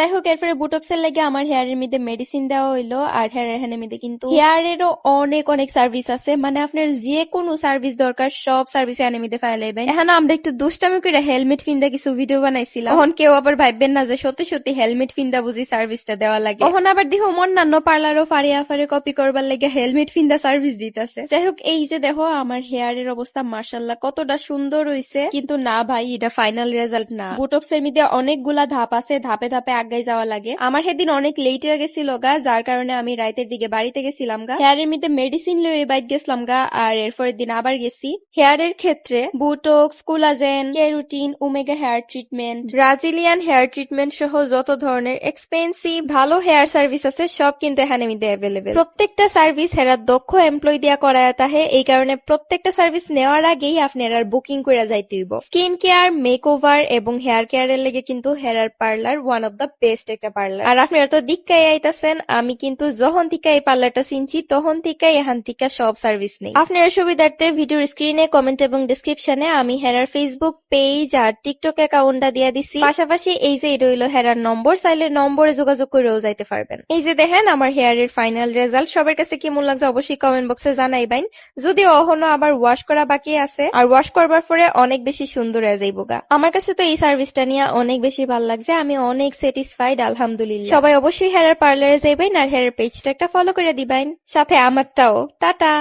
যাই হোক এরপরে বুটক্সের লাগে আমার হেয়ারের মধ্যে মেডিসিন দেওয়া হইলো আর হেয়ারের মধ্যে কিন্তু হেয়ারেরও অনেক অনেক সার্ভিস আছে, মানে আপনার যে কোনো সার্ভিস দরকার সব সার্ভিস এর মধ্যে ফাইল আইবেন। এখানে আমরা একটু দুষ্টামি করে হেলমেট ফিন্দা কিছু ভিডিও বানাইছিলাম, তখন কেউ আবার ভাববেন না যে সত্যি সত্যি হেলমেট ফিন্দা বুঝি সার্ভিসটা দেওয়া লাগে। তখন আবার দেখো অন্যান্য পার্লারও ফারিয়া ফারে কপি করবার লাগে হেলমেট ফিন্দা সার্ভিস দিতেছে। যাই হোক এই যে দেখো আমার হেয়ারের অবস্থা মাশাআল্লাহ কতটা সুন্দর হইছে, কিন্তু না ভাই এটা ফাইনাল রেজাল্ট না। বুটক্সের মধ্যে অনেকগুলা ধাপ আছে, ধাপে ধাপে আগাই যাওয়া লাগে। আমার সেদিন অনেক লেট হয়ে গেছিল গা, যার কারণে আমি রাতের দিকে বাড়িতে গেছিলাম গা। হেয়ারের মধ্যে মেডিসিন লয়ে বাইক গেছিলাম গা, আর এরপরের দিন আবার গেছি। হেয়ারের ক্ষেত্রে botox, collagen, keratin, omega hair treatment, Brazilian hair treatment সহ যত ধরনের এক্সপেন্সিভ ভালো হেয়ার সার্ভিস আছে সব কিন্তু এখানে মধ্যে অ্যাভেলেবেল। প্রত্যেকটা সার্ভিস হেরা দক্ষ এমপ্লয় দিয়া করায় তাহে, এই কারণে প্রত্যেকটা সার্ভিস নেওয়ার আগেই আপনি এরার বুকিং করে যাইতে হইব। স্কিন কেয়ার, মেকওভার এবং হেয়ার কেয়ারের লেগে কিন্তু hair parlour one of the best একটা পার্লার। আর আপনারা তো দিক্কাই আইতাছেন, আমি কিন্তু যখন থেকে এই পার্লারটা চিনছি তখন থেকে এখান থেকে সব সার্ভিস নেই। আপনার সুবিধার্থে ভিডিওর স্ক্রিনে, কমেন্ট এবং ডিসক্রিপশনে আমি হেরার ফেসবুক পেজ আর টিকটক অ্যাকাউন্টটা দিয়ে দিছি। পাশাপাশি এই যে এটা হইলো হেরার নম্বর, চাইলে নম্বরে যোগাযোগ করেও যাইতে পারবেন। এই যে দেখেন আমার হেয়ারের ফাইনাল রেজাল্ট। সবার কাছে কেমন লাগছে অবশ্যই কমেন্ট বক্সে জানাইবেন। যদি অহনো আবার ওয়াশ করা বাকি আছে, আর ওয়াশ করবার পরে অনেক বেশি সুন্দর হয়ে যাইব গা। আমার কাছে তো এই সার্ভিসটা নিয়ে অনেক বেশি ভালো লাগছে, আমি অনেক স্যাটিসফাইড আলহামদুলিল্লাহ। সবাই অবশ্যই হেয়ার পার্লারে যাইবেন আর হেয়ার পেজটা একটা ফলো করে দিবেন, সাথে আমারটাও। টাটা।